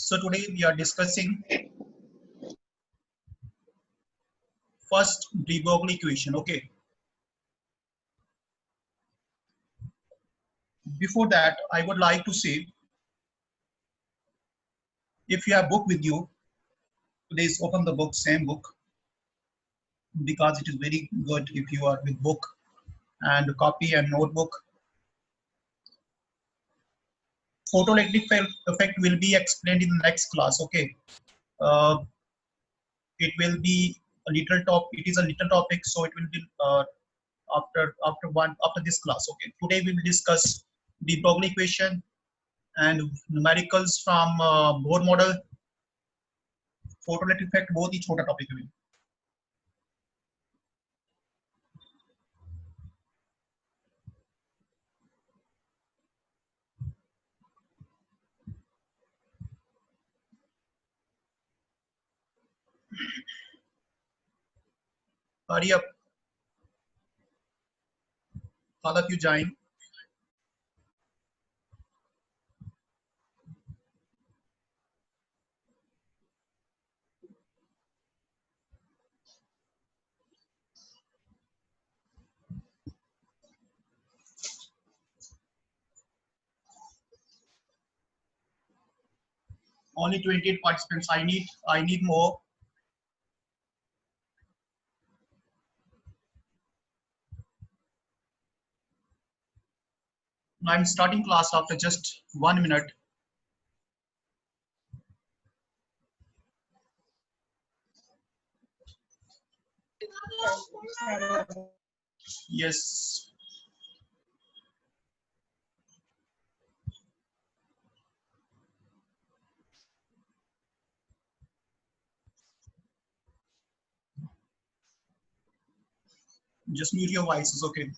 So today we are discussing first de Broglie equation. Okay. Before that, I would like to say, if you have book with you, please open the book, same book, because it is very good if you are with book and copy and notebook. Photoelectric effect will be explained in the next class. Okay. Uh, it will be a little top. It is a little topic, so it will be after this class. Okay. Today we will discuss de Broglie equation and numericals from Bohr model, photoelectric effect, बहुत ही छोटा topic है. Hurry up, all of you join. Only 28 participants. I need more. I'm starting class after just 1 minute. Yes. Just mute your voices, okay?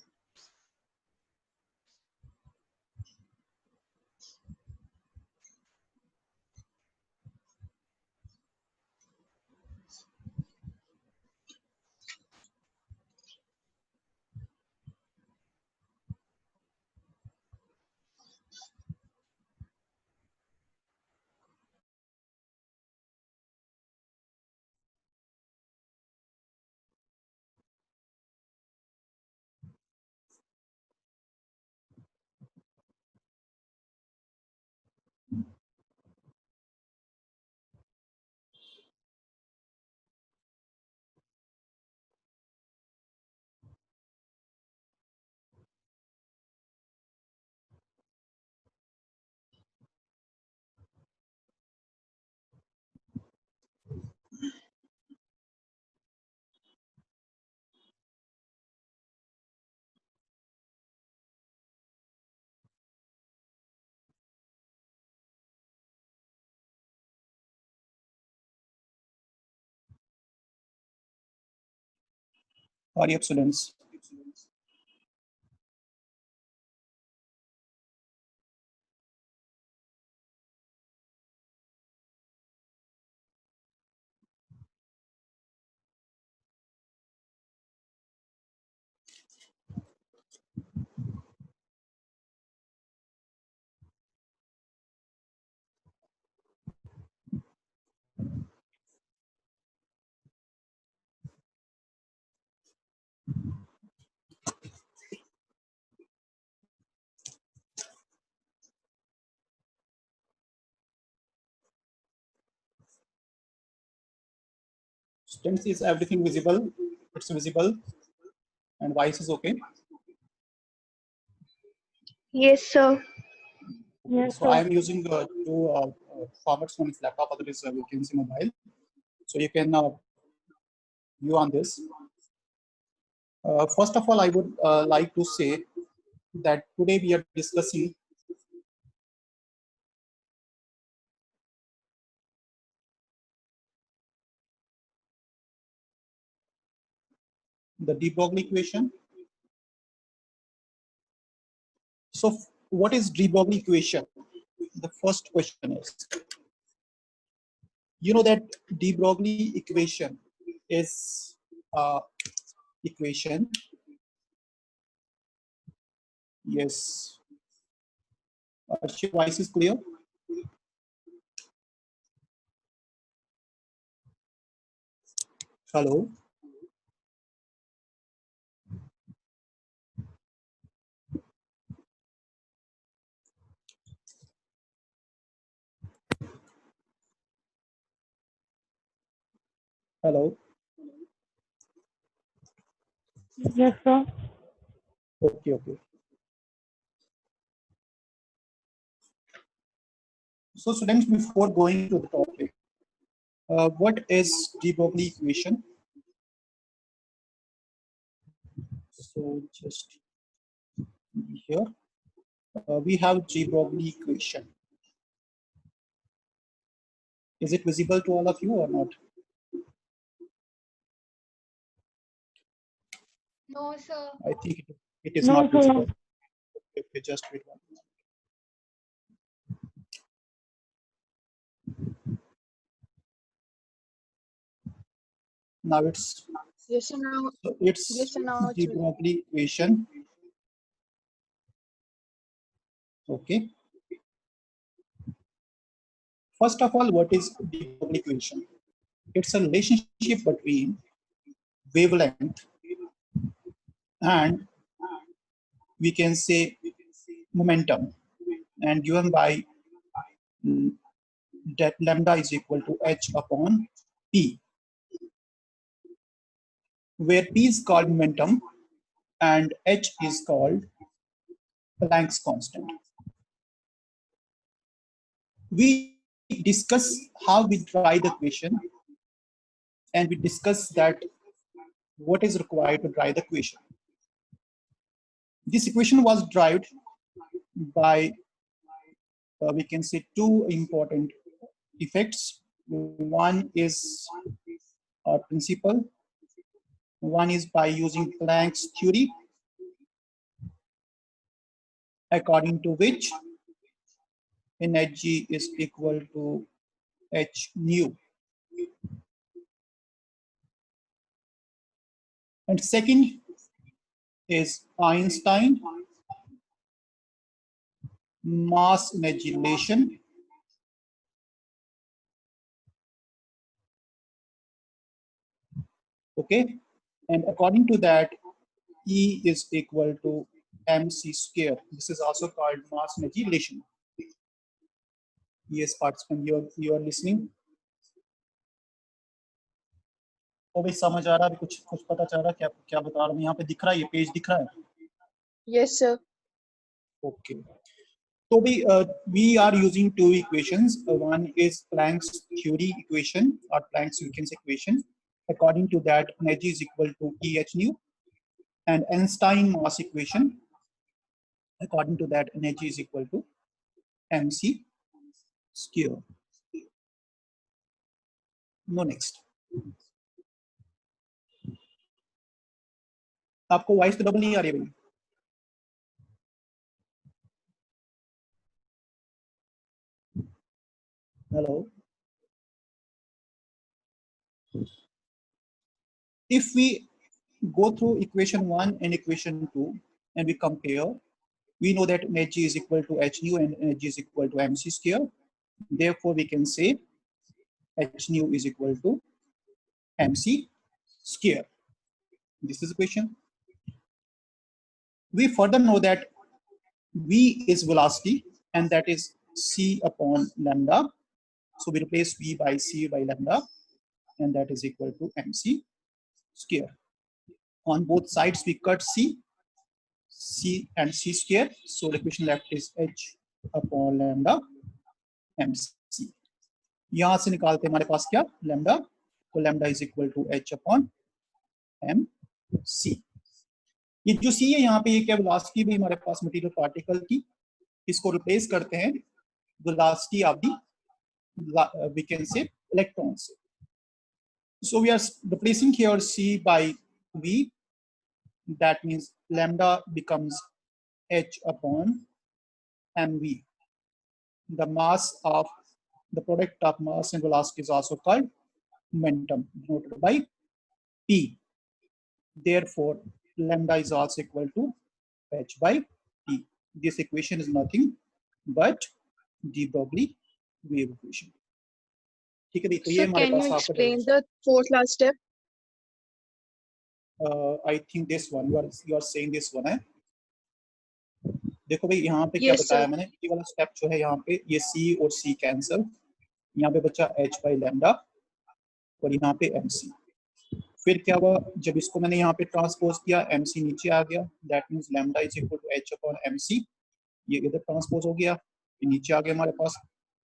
Hurry up, students. Students, is everything visible? It's visible, and voice is okay. Yes, sir. Yes, So I am using two formats. One is laptop, other is you can see mobile. So you can view on this. First of all, I would like to say that today we are discussing the de Broglie equation. So what is de Broglie equation? The first question is, you know that de Broglie equation is equation. Yes. Your voice is clear. Hello. Hello. Yes, sir. Okay, okay. So students, before going to the topic, what is de Broglie equation? So just here, we have de Broglie equation. Is it visible to all of you or not? No, sir. I think it is No, not sir. visible. Okay, just wait one minute. Now it's Yes, sir. Now, so it's yes, sir. Now it's de Broglie equation. Okay. First of all, what is de Broglie equation? It's a relationship between wavelength and we can say momentum, and given by that lambda is equal to h upon p, where p is called momentum and h is called Planck's constant. We discuss how we derive the equation, and we discuss that what is required to derive the equation. This equation was derived by we can say two important effects. One is our principle. One is by using Planck's theory, according to which energy is equal to h nu. And second is Einstein mass energy relation. Okay, and according to that, E is equal to mc square. This is also called mass energy relation. Yes, participant, you are listening. ओ भाई समझ आ रहा है, कुछ कुछ पता चल रहा है, क्या क्या बता रहा हूँ, यहाँ पे दिख रहा है, ये पेज दिख रहा है. yes, sir. Okay. So we are using two equations. One is Planck's theory equation or Planck's frequency equation. According to that, energy is equal to Eh nu, and Einstein mass equation. According to that, energy is equal to mc square. No, next. आपको voice तो double नहीं आ रही भाई. Hello. If we go through equation 1 and equation 2 and we compare, we know that energy is equal to h nu and energy is equal to mc square. Therefore, we can say h nu is equal to mc square. This is the equation. We further know that v is velocity, and that is c upon lambda. So we replace v by c by lambda, and that is equal to mc square. On both sides, we cut c and c square. So the equation left is h upon lambda mc. यहां से निकालते हमारे पास क्या, lambda. तो lambda is equal to h अपॉन M C. ये जो सी है यहाँ पे, ये क्या वेलोसिटी भी हमारे पास मटेरियल पार्टिकल की, इसको रिप्लेस करते हैं velocity of the we can say electron से. So we are replacing here c by v. That means lambda becomes h upon mv. The mass of the product of mass and velocity is also called momentum, denoted by p. Therefore, lambda is also equal to h by t. This equation is nothing but de Broglie wave equation. ठीक है, तो ये Sir, हमारे can पास you आपका explain the fourth last step? I think this one you are saying this one है। देखो भाई यहाँ पे क्या Yes, बताया sir. मैंने, ये वाला स्टेप जो है यहाँ पे ये C और C कैंसल, यहाँ पे बचा H बाई लैम्डा और यहाँ पे MC। फिर क्या हुआ, जब इसको मैंने यहाँ पे ट्रांसपोज किया MC नीचे आ गया, that means lambda is equal to H upon MC। ये इधर ट्रांसपोज हो गया, ये नीचे आ गया हमारे पास।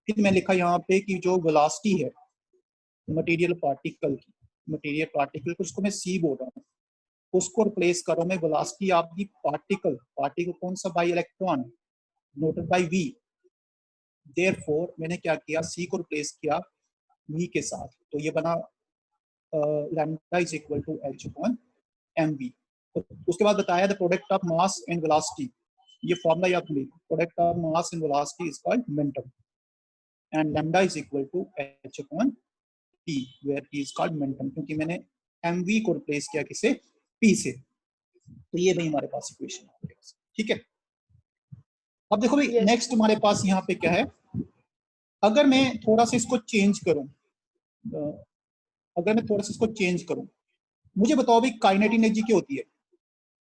फिर मैं लिखा यहाँ पे कि जो वेलोसिटी है मटेरियल पार्टिकल की, मटेरियल पार्टिकल को उसको मैं C बोल रहा हूँ, उसको रिप्लेस करो मैं वेलोसिटी आपकी पार्टिकल, पार्टिकल कौन सा, by electron noted by V। Therefore मैंने क्या किया, C को रिप्लेस किया V के साथ, तो ये बना lambda is equal to H upon mv। उसके बाद बताया the product of mass and velocity, ये फॉर्मूला याद रखिए, product of mass and velocity is called momentum and lambda is equal to H upon T where T is called momentum, क्योंकि मैंने mv को replace किया किसे, P से। तो ये भाई हमारे पास इक्वेशन है, ठीक है। अब देखो भाई Yes. नेक्स्ट हमारे पास यहाँ पे क्या है, अगर मैं थोड़ा सा इसको चेंज करूं, अगर मैं थोड़ा सा इसको चेंज करूं, मुझे बताओ भाई काइनेटिक एनर्जी क्या होती है।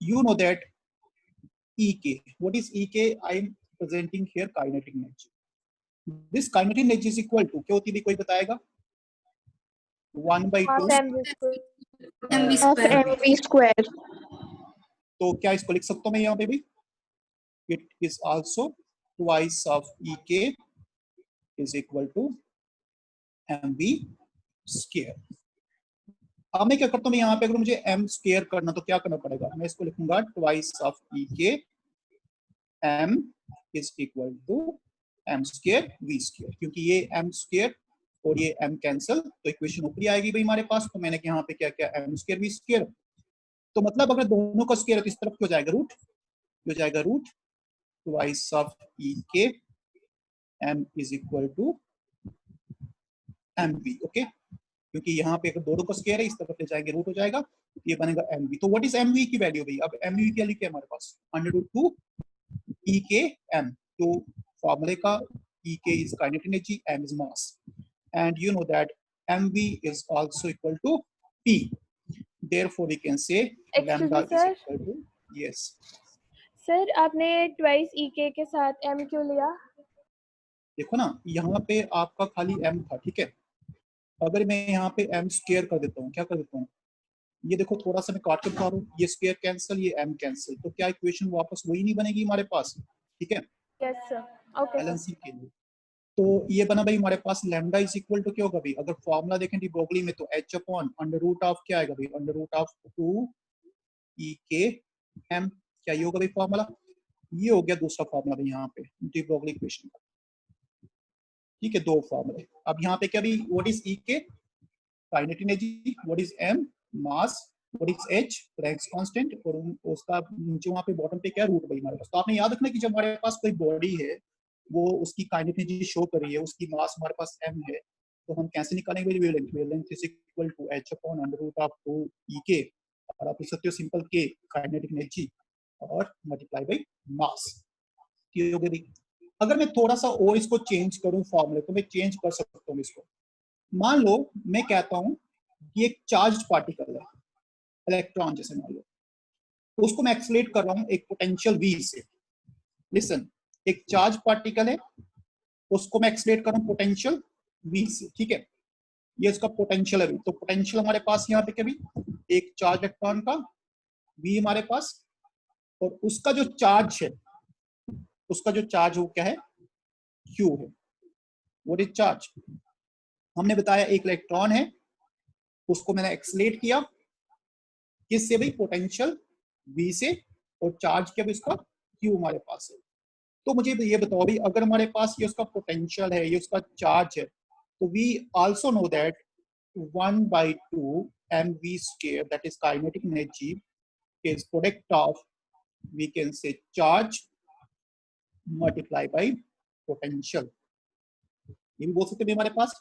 You know that EK, what is EK? I am presenting here kinetic energy. This kinetic energy is equal to क्या होती है, कोई बताएगा, 1/2 half mv square. mv Half square. mv square. तो क्या इसको लिख सकता हूँ मैं यहाँ पे भी, it is also twice of EK is equal to mv square। अब मैं क्या करता हूँ, यहाँ पे अगर मुझे m स्क्वायर करना तो क्या करना पड़ेगा, मैं इसको लिखूंगा twice of EK m is equal to m square v square, क्योंकि ये m स्क्वायर और ये m कैंसिल, तो इक्वेशन ऊपरी आएगी भाई हमारे पास। तो मैंने यहाँ पे क्या किया, m स्क्वायर v स्क्वायर, तो मतलब अगर दोनों का स्क्वायर है तो इस तरफ क्या हो जाएगा, रूट हो जाएगा, root twice of EK m is equal to mv। Okay, क्योंकि यहाँ पे अगर दोनों का स्क्वायर है इस तरफ ले जाएंगे रूट हो जाएगा, ये बनेगा mv। तो व्हाट इज mv की वैल्यू भाई, अब mv की वैल्यू क्या है हमारे पास, √2 EKm। तो फॉर्मूले का EK is kinetic energy, m is mass, and you know that mv is also equal to P, therefore we can say Excuse lambda me, is sir. equal to, yes sir आपने twice EK के साथ m क्यों लिया? देखो ना यहाँ पे आपका खाली m था, ठीक है। अगर मैं यहाँ पे m स्क्वायर कर देता हूँ, क्या कर देता हूँ, ये देखो थोड़ा सा मैं काट के बता रहा हूँ, ये स्क्वायर कैंसिल, ये m कैंसिल, तो क्या इक्वेशन वापस वही नहीं बनेगी हमारे पास, ठीक है, yes sir, okay sir. Balancing के लिए। तो ये बना भाई हमारे पास लैम्डा इज इक्वल टू क्या होगा भाई, अगर फॉर्मूला देखें डी ब्रोगली में तो h upon under root of क्या आएगा भाई, अंडर रूट ऑफ 2 EKm, क्या ये होगा भाई फॉर्मूला, ये हो गया दूसरा फॉर्मूला भाई यहाँ पे डी ब्रोगली इक्वेशन का, ठीक है, दो फॉर्मूले। अब यहाँ पे क्या भी, what is EK kinetic energy, what is m mass, what is h Planck's constant, और उसका नीचे वहाँ पे बॉटम पे क्या रूट भाई हमारे पास। तो आपने याद रखना कि जब हमारे पास कोई बॉडी है वो उसकी काइनेटिक एनर्जी शो कर रही है, उसकी मास हमारे पास m है, तो हम कैसे निकालेंगे wavelength, wavelength is equal to h upon under root of 2 EK, और आप लिख सकते हो सिंपल k काइनेटिक एनर्जी और मल्टीप्लाई बाय मास, ठीक हो गई। अगर मैं थोड़ा सा और इसको चेंज करूं फॉर्मूले, तो मैं चेंज कर सकता हूं इसको। मान लो मैं कहता हूं कि एक चार्ज पार्टिकल है, इलेक्ट्रॉन जैसे मान लो, तो उसको मैं एक्सलेट कर रहा हूं एक पोटेंशियल V से। लिसन, एक चार्ज पार्टिकल है, उसको मैं एक्सलेट कर रहा हूं पोटेंशियल V से, ठीक है, ये इसका पोटेंशियल है। तो पोटेंशियल हमारे पास यहाँ पे क्या भी, एक चार्ज इलेक्ट्रॉन का V हमारे पास, और उसका जो चार्ज है, उसका जो चार्ज वो क्या है, Q है। व्हाट इज चार्ज, हमने बताया एक इलेक्ट्रॉन है, उसको मैंने एक्सलेट किया किससे भाई, पोटेंशियल V से, और चार्ज क्या भी उसका Q हमारे पास है। तो मुझे ये बताओ भाई, अगर हमारे पास ये उसका पोटेंशियल है, ये उसका चार्ज है, तो we also know that 1/2 mv square, that is kinetic energy, is product of, we can say, charge multiply by potential, ये भी बोल सकते हैं हमारे पास।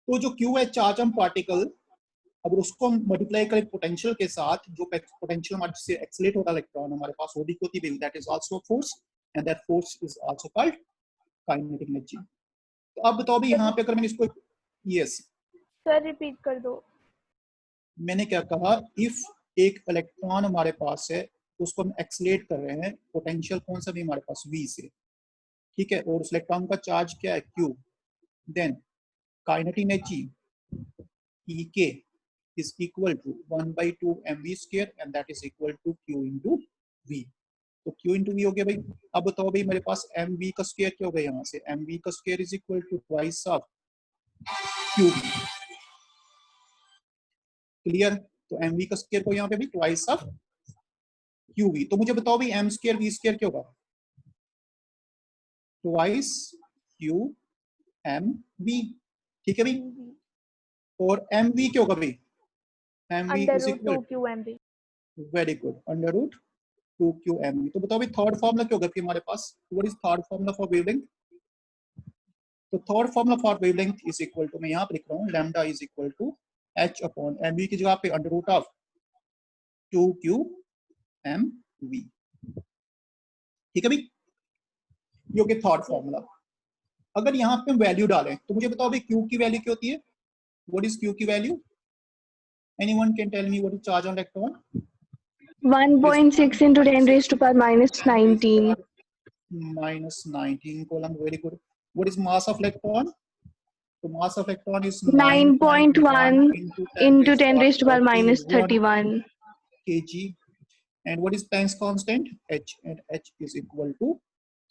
तो जो Q है चार्ज ऑन पार्टिकल, अगर उसको हम मल्टीप्लाई करें पोटेंशियल के साथ, जो पोटेंशियल हमारे से एक्सीलरेट होता है इलेक्ट्रॉन हमारे पास, वो भी होती है, that is also force, and that force is also called kinetic energy. तो अब बताओ भाई यहाँ पे अगर मैंने इसको, यस सर रिपीट कर दो। मैंने क्या कहा, इफ एक इलेक्ट्रॉन हमारे पास है, उसको हम एक्सलेट कर रहे हैं, पोटेंशियल कौन सा भी हमारे पास v से, ठीक है, और उस इलेक्ट्रॉन का चार्ज क्या है q, then kinetic energy ek is equal to 1/2 mv square and that is equal to q into v. तो q into v हो गया भाई। अब बताओ भाई मेरे पास mv का स्क्वायर क्या हो गया, यहाँ से mv का square is equal to twice of qv, clear. तो mv का स्क्वायर को यहाँ पे भी ट्वाइस ऑफ qv। तो मुझे बताओ भाई m स्क्वायर v स्क्वायर क्या होगा, ट्वाइस q m v, ठीक है भाई। और mv क्या होगा भाई, mv under is root equal, 2QMV। Very good, under root 2qmv। तो बताओ भाई थर्ड फॉर्मूला क्या होगा फिर हमारे पास, what is third formula for wavelength. तो third formula for wavelength is equal to, मैं यहाँ पर लिख रहा हूँ, lambda is equal to h upon mv की जगह पे अंडर रूट ऑफ 2qmv, ठीक है भाई। ये हो गया थर्ड फॉर्मूला। अगर यहाँ पे हम वैल्यू डालें तो मुझे बताओ भाई q की वैल्यू क्या होती है, व्हाट इज q की value, anyone can tell me what is charge on electron. 1.6 into 10 raised to power minus 19. minus 19 coulomb, very good. What is mass of electron? So mass of electron is 9.1 into 10 raised to power minus 31. kg. And what is Planck's constant? H, and H is equal to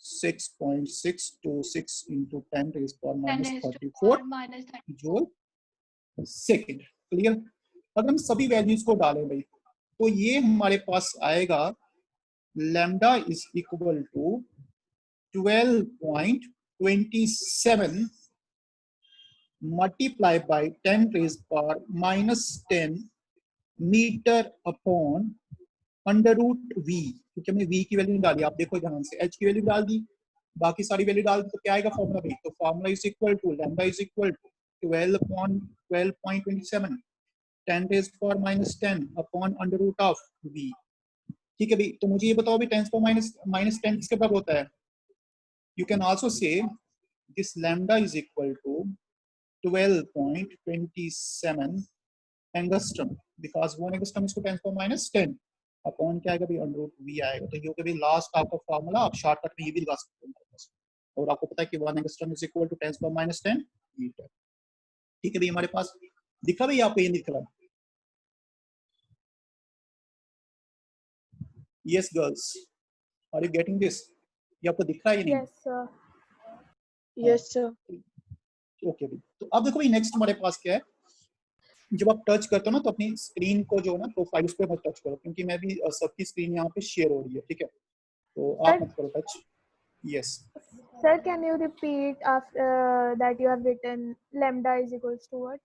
6.626 into 10 raised to power minus 34 joule second, clear. अगर हम सभी values को डालें भाई तो ये हमारे पास आएगा lambda is equal to 12.27 multiplied by 10 raised power minus 10 metre upon under root v, क्योंकि हमने v की वैल्यू नहीं डाली, आप देखो ध्यान से, h की वैल्यू डाल दी, बाकी सारी वैल्यू डाल दी, तो क्या आएगा फॉर्मूला भाई, तो formula is equal to lambda is equal to 12.27 10 raised power minus 10 upon under root of v, ठीक है भाई। तो मुझे ये बताओ भाई 10 power minus 10 किसके बराबर होता है, you can also say this lambda is equal to 12.27 angstrom because 1 angstrom is to 10 power minus 10 upon क्या आएगा भाई अंडर रूट v आएगा। तो ये हो गया भाई लास्ट आपका फार्मूला, आप शॉर्टकट में ये भी लगा सकते हो। और आपको पता है कि 1 angstrom is equal to 10 power minus 10 metre, ठीक है भाई। हमारे पास दिखा भाई, आपको ये दिख रहा है, yes girls, are you getting this, ये आपको दिख रहा है या नहीं? Yes sir. Yes, sir. Okay भाई। तो अब देखो भाई नेक्स्ट हमारे पास क्या है, जब आप टच करते हो ना तो अपनी स्क्रीन को जो है ना प्रोफाइल उस पर मत टच करो, क्योंकि मैं भी सबकी स्क्रीन यहाँ पे शेयर हो रही है, ठीक है, तो आप मत करो touch. Yes Sir, can you repeat after that you have written lambda is equals to what?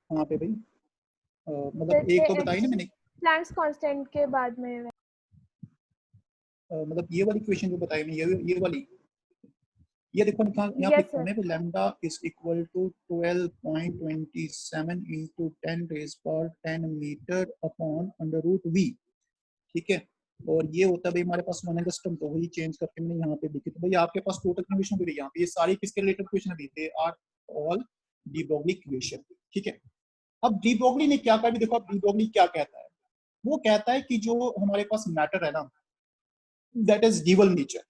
कहाँ पे भाई, मतलब Sir, एक तो बताई ना मैंने, Planck's constant के बाद में मतलब ये वाली क्वेश्चन जो बताई मैं, ये वाली, ये देखो यहाँ पे Yes, लिखा है lambda is equal to 12.27 into 10 raised power 10 metre upon under root v, ठीक है। और ये होता है भाई हमारे पास 1 angstrom, तो वही चेंज करके मैंने यहाँ पे लिखी। तो भाई आपके पास टोटल क्वेश्चन भी यहाँ पे, ये सारी किसके रिलेटेड क्वेश्चन भी थे, are all de Broglie question, ठीक है। अब डी ब्रोगली ने क्या कहा, देखो अब डी ब्रोगली क्या कहता है, वो कहता है कि जो हमारे पास मैटर है ना, that is dual nature,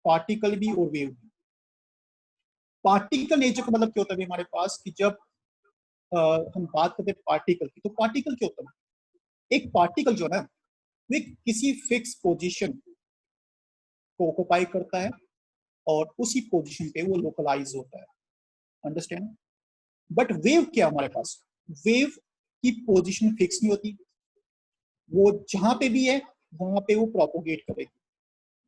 particle भी और वेव भी। पार्टिकल नेचर का मतलब क्या होता है हमारे पास, कि जब हम बात करते हैं पार्टिकल की, तो पार्टिकल क्या होता है, एक पार्टिकल जो है वो किसी फिक्स पोजीशन को ऑक्युपाई करता है और उसी पोजीशन पे वो लोकलाइज होता है, अंडरस्टैंड। बट वेव क्या हमारे पास, वेव की पोजीशन फिक्स नहीं होती, वो जहां पे भी है वहां पे वो प्रोपोगेट करेगी,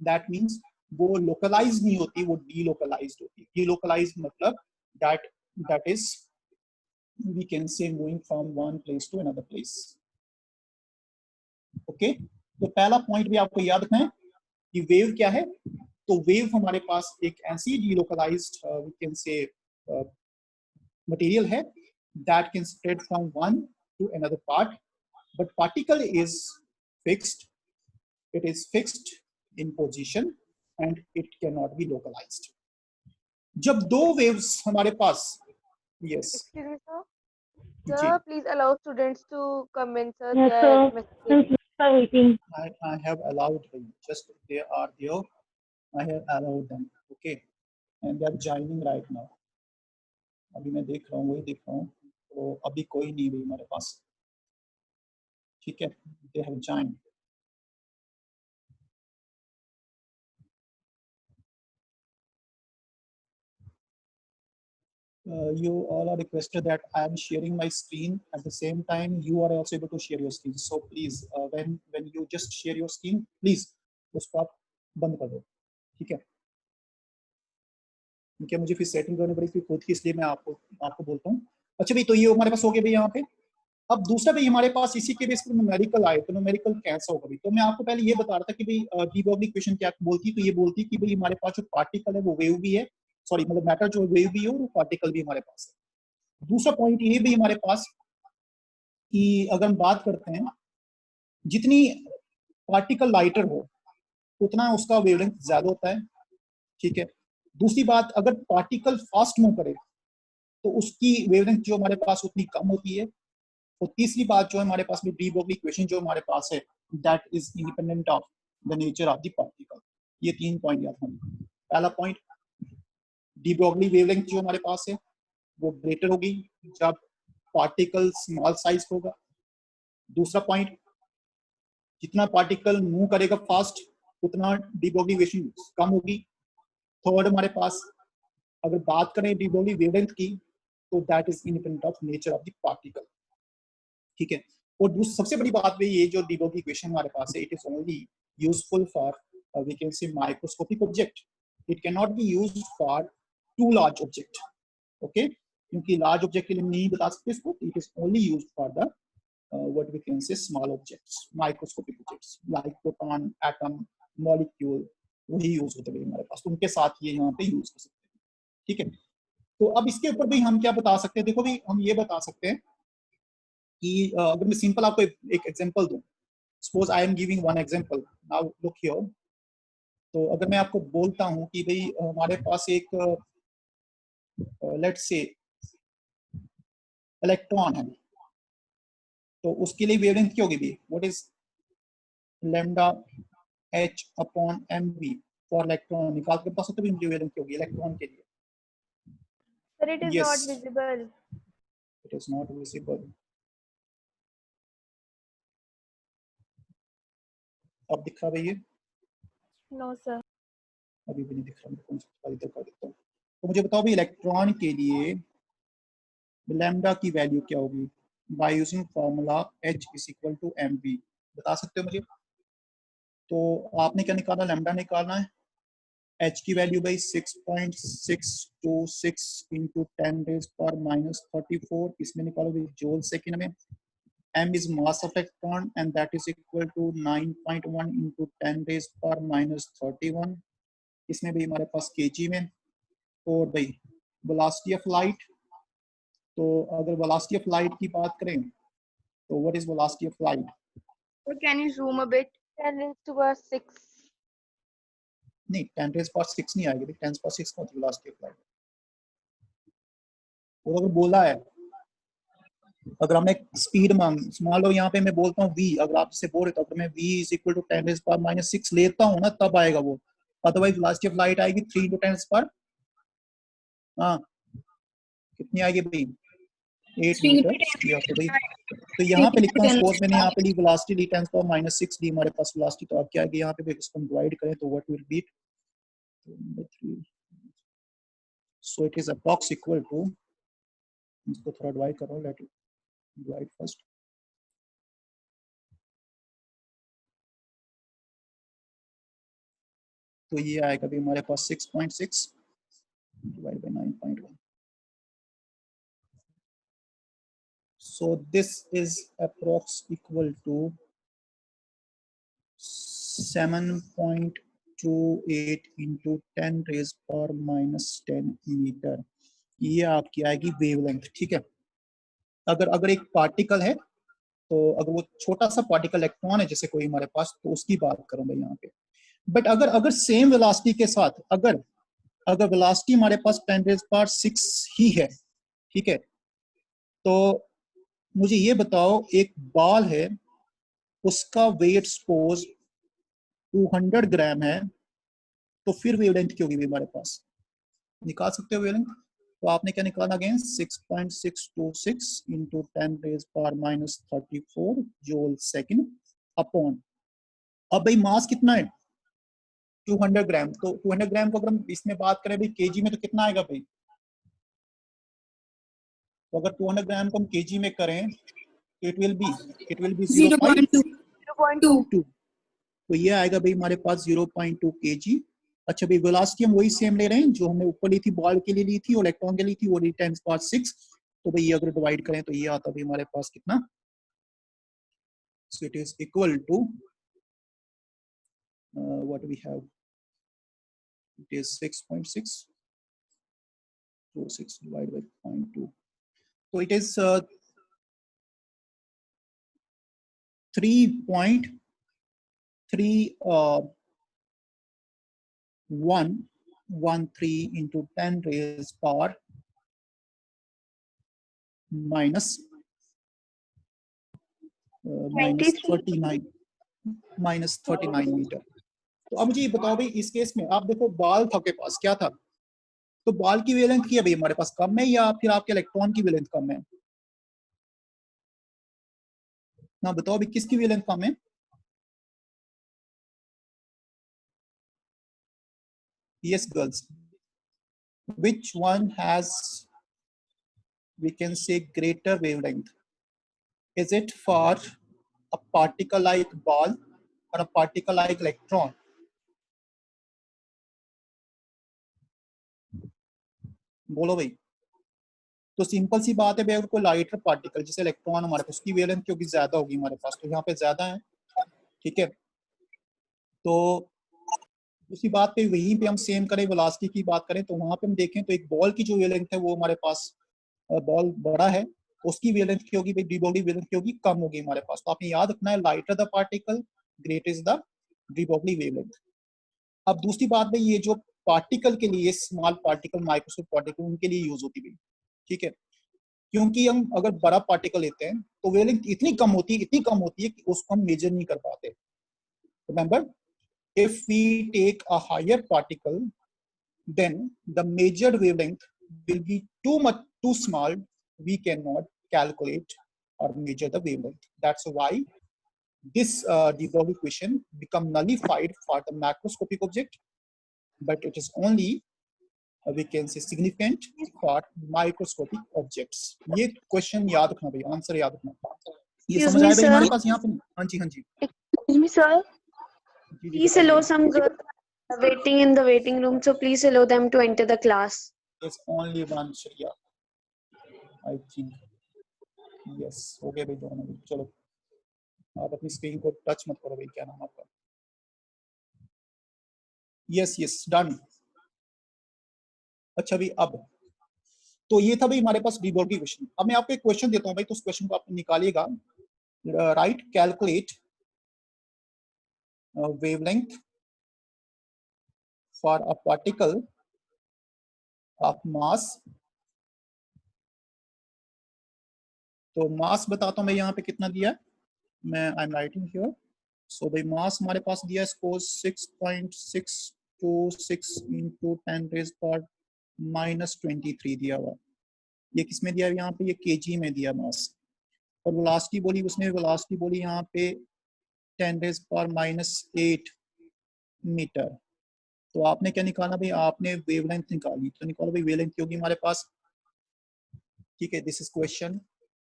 दैट मीन्स वो लोकलाइज नहीं होती, वो डीलोकलाइज्ड होती है। डीलोकलाइज्ड मतलब that is we can say moving from one place to another place, okay. तो पहला पॉइंट भी आपको याद रखना है कि वेव क्या है। तो वेव हमारे पास एक ऐसी delocalised we can say material है that can spread from one to another part, but particle is fixed, it is fixed in position and it cannot be localized। जब दो वेव्स हमारे पास, yes Excuse me, sir. Sir, please allow students to comment, sir. Yes, Their sir. messages. Thank you for waiting. I have allowed them. Just they are there. I have allowed them. Okay, and they are joining right now. अभी मैं देख रहा हूँ, वही देख रहा हूँ, तो अभी कोई नहीं भी हमारे पास, ठीक है, they have joined. You all are requested that I am sharing my screen at the same time. You are also able to share your screen. So please, when you just share your screen, please उसको आप बंद कर दो, ठीक है? क्योंकि मुझे फिर सेटिंग करनी पड़ेगी खुद की, इसलिए मैं आपको बोलता हूँ. अच्छा भाई, तो ये हमारे पास हो गया भाई यहाँ पे. अब दूसरा भाई हमारे पास इसी के बेस पर न्यूमेरिकल आए, तो न्यूमेरिकल कैसा होगा भाई? तो मैं आपको पहले ये बता रहा था कि भाई डी ब्रॉगली इक्वेशन क्या बोलती है. तो ये बोलती है कि भाई हमारे पास जो पार्टिकल है वो वेव भी है, सॉरी मतलब मैटर जो वेव भी है और पार्टिकल भी हमारे पास है. दूसरा पॉइंट ये भी हमारे पास कि अगर हम बात करते हैं, जितनी पार्टिकल लाइटर हो उतना उसका वेवलेंथ ज्यादा होता है, ठीक है. दूसरी बात, अगर पार्टिकल फास्ट मूव करे तो उसकी वेवलेंथ जो हमारे पास उतनी कम होती है. और तीसरी बात जो है हमारे पास में डी ब्रॉगली इक्वेशन जो हमारे पास है, that is independent of the nature of the particle. ये 3 पॉइंट याद रखना. पहला पॉइंट, डी ब्रॉगली वेवलेंथ जो हमारे पास है वो ग्रेटर होगी जब पार्टिकल स्मॉल साइज होगा. दूसरा पॉइंट, जितना पार्टिकल मूव करेगा फास्ट उतना डी ब्रॉगली इक्वेशन कम होगी. थर्ड, हमारे पास अगर बात करें डी ब्रॉगली वेवलेंथ की, तो that is independent of nature of the particle, ठीक है. और सबसे बड़ी बात भी ये जो डी ब्रॉगली इक्वेशन हमारे पास है, it is only useful for we can say microscopic object. It can not be used for too large object, okay, क्योंकि लार्ज ऑब्जेक्ट के लिए नहीं बता सकते इसको. It is only used for the what we can say small objects, microscopic objects like proton, atom, molecule, वही use होते हैं हमारे पास. उनके साथ ये यहाँ पे यूज कर सकते हैं, ठीक है. तो अब इसके ऊपर भी हम क्या बता सकते हैं? देखो भाई, हम ये बता सकते हैं कि अगर मैं सिंपल आपको एक एग्जांपल दूं, suppose I am giving one example. Now look here. तो अगर मैं आपको बोलता हूं कि भाई हमारे पास एक लेट्स से इलेक्ट्रॉन है, तो उसके लिए वेवलेंथ क्या होगी भाई? What is lambda h upon mv for electron? निकाल के बता सकते हो मुझे वेवलेंथ क्या होगी इलेक्ट्रॉन के लिए? Sir, it is Yes. not visible. It is not visible. अब दिख रहा है ये? No, sir. अभी भी नहीं दिख रहा. मैं इधर कर देता हूँ. तो मुझे बताओ भाई, इलेक्ट्रॉन के लिए लैम्डा की वैल्यू क्या होगी by using formula h is equal to mv? बता सकते हो मुझे? तो आपने क्या निकालना? लैम्डा निकालना है. h की वैल्यू भाई 6.626 इंटू 10⁻⁻34. इसमें निकालो भाई जूल सेकेंड में. m is mass of electron and that is equal to 9.1 into 10⁻31. इसमें भी हमारे पास kg में. और भाई velocity of light, तो अगर velocity of light की बात करें तो what is velocity of light? Sir, can you zoom a bit? 10⁻6. नहीं, 10⁻6 नहीं आएगी. 10⁻6 होती है velocity of light. और अगर बोला है, अगर हमें स्पीड मान लो यहाँ पे मैं बोलता हूँ v, अगर आप इससे बोल रहे तो अगर मैं v इज इक्वल टू 10⁻6 लेता हूँ ना, तब आएगा वो. अदरवाइज वेलोसिटी ऑफ लाइट आएगी 3 into 10⁻, हाँ कितनी आएगी भाई? 8 मीटर. तो भाई तो यहाँ पे लिखता हूँ, सपोज मैंने यहाँ पे ली वेलोसिटी ली 10⁻6 ली हमारे पास वेलोसिटी. तो अब क्या आएगी यहाँ पे? इसको डिवाइड करें तो what will be? So it is approx equal to, इसको थोड़ा डिवाइड करो, लेट इट डिवाइड फर्स्ट. तो ये आएगा भी हमारे पास 6.6 divide by 9.1. So this is approx equal to 7.28 into 10⁻⁻10 metre. ये आपकी आएगी वेवलेंथ, ठीक है. अगर एक पार्टिकल है, तो अगर वो छोटा सा पार्टिकल इलेक्ट्रॉन है जैसे कोई हमारे पास, तो उसकी बात करूं मैं यहाँ पे. बट अगर सेम वेलोसिटी के साथ, अगर वेलोसिटी हमारे पास 10⁻6 ही है, ठीक है, तो मुझे ये बताओ, एक बॉल है, उसका वेट सपोज 200 ग्राम है, तो फिर वेवलेंथ क्या होगी भाई हमारे पास? निकाल सकते हो वेवलेंथ? तो आपने क्या निकालना again, 6.626 into 10⁻⁻34 joule second upon, अब भाई मास कितना है? 200 ग्राम। तो 200 ग्राम को अगर हम इसमें बात करें भाई केजी में, तो कितना आएगा भाई? तो अगर 200 ग्राम को हम केजी में करें तो इट विल बी 0.2। 0.2. तो ये आएगा भाई हमारे पास 0.2 kg। अच्छा भाई वेलोसिटी हम वही सेम ले रहे हैं जो हमने ऊपर ली थी, बॉल के लिए ली थी और इलेक्ट्रॉन के लिए ली थी, वो 10⁻6। तो भाई ये अगर डिवाइड करें तो ये आता भाई हमारे पास कितना? So it is equal to what we have, it is 6.626 divide by 0.2, तो it is 3.3113 into 10 raised power minus 39 metre. तो अब मुझे ये बताओ भाई, इस केस में आप देखो बॉल था आपके पास, क्या था? तो बॉल की वेवलेंथ क्या है भाई हमारे पास, कम है या फिर आपके इलेक्ट्रॉन की वेवलेंथ कम है? ना बताओ भाई किसकी वेवलेंथ कम है? Yes girls, which one has, we can say, greater wavelength? Is it for a particle like ball or a particle like electron? बोलो भाई। तो सिंपल सी बात है भाई, अगर कोई लाइटर पार्टिकल जैसे इलेक्ट्रॉन हमारे पास, उसकी वेवलेंथ क्योंकि ज्यादा होगी हमारे पास, तो यहाँ पे ज्यादा है, ठीक है। तो उसी बात पे वहीं पे हम सेम करें, वेलोसिटी की बात करें तो वहां पे हम देखें तो एक बॉल की जो वेवलेंथ है वो हमारे पास, बॉल बड़ा है, उसकी वेवलेंथ क्या होगी भाई? डी ब्रॉगली वेवलेंथ क्या होगी? कम होगी हमारे पास। तो आपने याद रखना है, lighter the particle greater is the de Broglie wavelength. अब दूसरी बात भाई, ये जो पार्टिकल के लिए, स्मॉल पार्टिकल, माइक्रोस्कोप पार्टिकल, उनके लिए यूज होती है, ठीक है। क्योंकि हम अगर बड़ा पार्टिकल लेते हैं तो वेवलेंथ इतनी कम होती है, इतनी कम होती है कि उसको हम मेजर नहीं कर पाते। Remember, if we take a higher particle, then the measured wavelength will be too small. We cannot calculate or measure the wavelength. That's why this de Broglie equation become nullified for the macroscopic object, but it is only we can say significant for microscopic objects. ये question याद रखना भाई, answer याद रखना। ये समझ आया भाई हमारे पास यहाँ पे? हाँ जी, हाँ जी। Excuse me, sir. Ji, Please बताइए। allow some girls waiting in the waiting room, so please allow them to enter the class. There's only one Shriya, I think. Yes, हो गया भाई दोनों भी। चलो आप अपनी स्क्रीन को टच मत करो भाई, क्या नाम आपका? Yes yes, done. अच्छा भाई, अब तो ये था भाई हमारे पास डी ब्रॉगली क्वेश्चन। अब मैं आपको एक क्वेश्चन देता हूँ भाई, तो उस क्वेश्चन को आप निकालिएगा। Right, calculate wavelength for a particle of mass। तो मास बताता हूँ मैं यहाँ पे कितना दिया, मैं आई एम राइटिंग हियर। सो भाई मास हमारे पास दिया है सपोज 6.626 इंटू 10⁻⁻23 दिया हुआ। ये किस में दिया है यहाँ पे? ये केजी में दिया मास। और वेलोसिटी बोली उसने, वेलोसिटी बोली यहाँ पे 10⁻⁻8 मीटर। तो आपने क्या निकाला भाई? आपने वेवलेंथ निकाली। तो निकालो भाई वेवलेंथ की होगी हमारे पास, ठीक है। दिस इज क्वेश्चन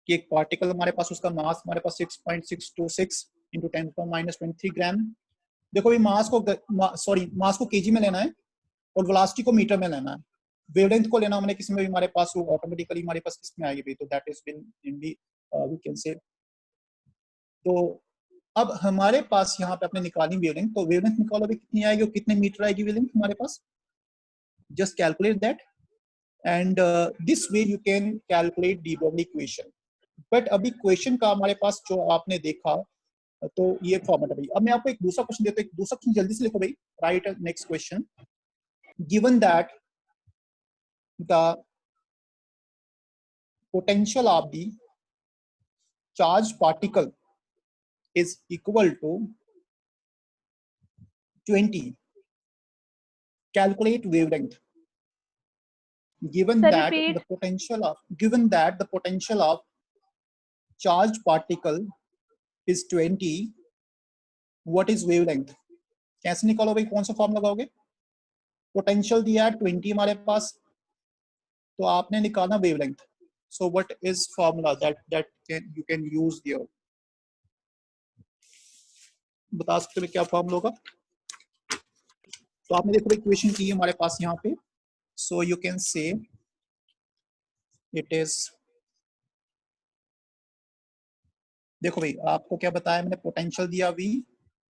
कि एक पार्टिकल हमारे पास, उसका मास हमारे पास 6.626 इंटू 10⁻23 ग्राम। देखो भाई मास को मास को केजी में लेना है और वेलोसिटी को मीटर में लेना है। वेवलेंथ को लेना हमने किस में? हमारे पास वो ऑटोमेटिकली हमारे पास किस में आएगी भाई? तो that is been in the we can say. तो अब हमारे पास यहाँ पे अपने निकाली वेवलेंथ, तो वेवलेंथ निकालो भाई कितनी आएगी और कितने मीटर आएगी वेवलेंथ हमारे पास। Just calculate that and this way you can calculate de Broglie equation. But अभी क्वेश्चन का हमारे पास जो आपने देखा, तो ये फॉर्मेट है भाई। अब मैं आपको एक दूसरा क्वेश्चन देता हूँ, एक दूसरा क्वेश्चन जल्दी से लिखो भाई। Right, next question, given that the potential of the charged particle is equal to 20, calculate wavelength. Given Sir, that repeat. the potential of charged particle is 20, what is wavelength? कैसे निकालो भाई, कौन सा फॉर्म लगाओगे? पोटेंशियल दिया है 20 हमारे पास, तो आपने निकालना wavelength. So what is formula that you can use here? बता सकते हो क्या फॉर्मूला होगा? तो आपने देखो इक्वेशन की है हमारे पास यहाँ पे. So you can say it is, देखो भाई आपको क्या बताया मैंने, पोटेंशियल दिया V,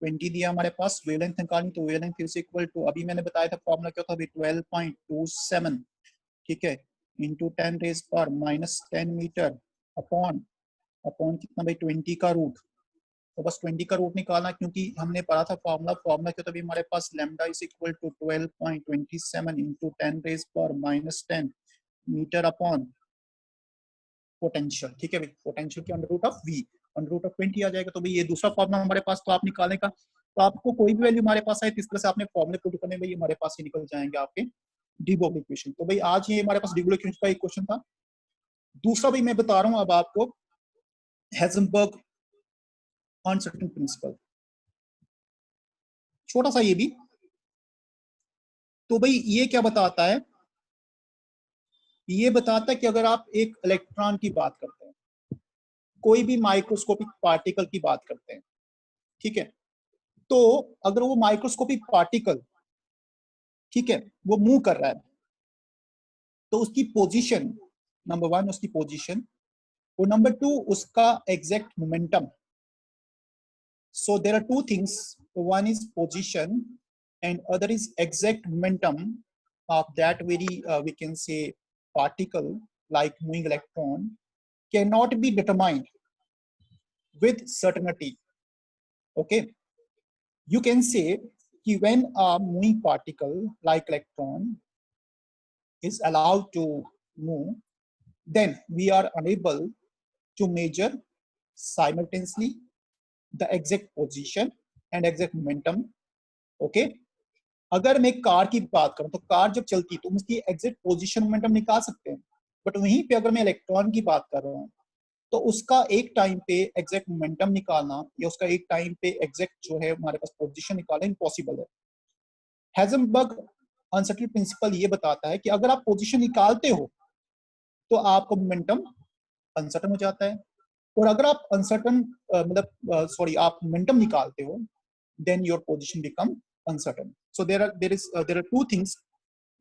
20 दिया हमारे पास, वेवलेंथ निकालनी, तो वेवलेंथ इज इक्वल टू, अभी मैंने बताया था फॉर्मूला क्या था भाई, 12.27, ठीक है, इंटू 10⁻⁻10 मीटर अपॉन कितना भाई, 20 का रूट. तो बस 20 का रूट निकालना, क्योंकि हमने पढ़ा था फॉर्मूला क्या था भाई हमारे पास, lambda is equal to 12.27 into 10⁻⁻10 metre upon potential. ठीक है भाई, पोटेंशियल के under root of V, under root of 20 आ जाएगा. तो भाई ये दूसरा फॉर्मूला हमारे पास, तो आप निकालने का, तो आपको कोई भी वैल्यू हमारे पास आए, इस तरह से आपने फॉर्मूले पुट करने में हमारे पास ही निकल जाएंगे आपके डी ब्रोगली इक्वेशन. तो भाई आज ये हमारे पास डी ब्रोगली इक्वेशन का एक क्वेश्चन था. दूसरा भाई मैं बता रहा हूँ अब आपको हेज़नबर्ग अनसर्टेन प्रिंसिपल, छोटा सा ये भी. तो भाई ये क्या बताता है? ये बताता है कि अगर आप एक इलेक्ट्रॉन की बात करते हैं, कोई भी माइक्रोस्कोपिक पार्टिकल की बात करते हैं, ठीक है, तो अगर वो माइक्रोस्कोपिक पार्टिकल, ठीक है, वो मूव कर रहा है, तो उसकी पोजीशन, नंबर 1 उसकी पोजीशन, और नंबर 2 उसका exact momentum. So there are two things. One is position and other is exact momentum of that very we can say particle like moving electron cannot be determined with certainty. Okay, you can say that when a moving particle like electron is allowed to move, then we are unable to measure simultaneously the exact position and exact momentum. Okay, अगर मैं car की बात करूं तो car जब चलती है तो उसकी एग्जैक्ट पोजीशन मोमेंटम निकाल सकते हैं, बट वहीं पे अगर मैं इलेक्ट्रॉन की बात कर रहा हूं तो उसका एक टाइम पे एग्जैक्ट मोमेंटम निकालना या उसका एक टाइम पे एग्जैक्ट जो है हमारे पास पोजीशन निकालना इम्पॉसिबल है. हेज़नबर्ग अनसर्टेन प्रिंसिपल ये बताता है कि अगर आप पोजीशन निकालते हो तो आपका मोमेंटम अनसर्टन हो जाता है, और अगर आप अनसर्टन मतलब सॉरी आप मोमेंटम निकालते हो, then your position become uncertain. So there are two things.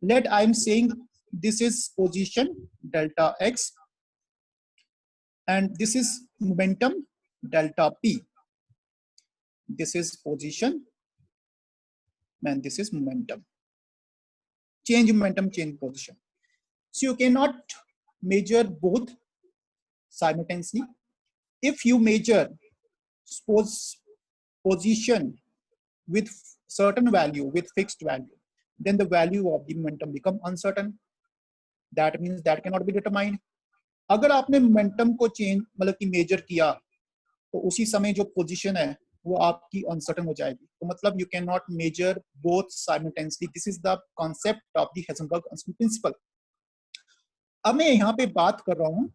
Let I am saying this is position delta x and this is momentum delta p. This is position and this is momentum. Change momentum, change position. So you cannot measure both simultaneously. If you measure suppose position with certain value, with fixed value, then the value of the momentum become uncertain. That means that cannot be determined. अगर आपने momentum को change मतलब कि major किया तो उसी समय जो पोजीशन है वो आपकी अनसर्टन हो जाएगी. तो मतलब you can not measure both simultaneously. This is the concept of the Heisenberg uncertain principle. अब मैं यहाँ पे बात कर रहा हूँ,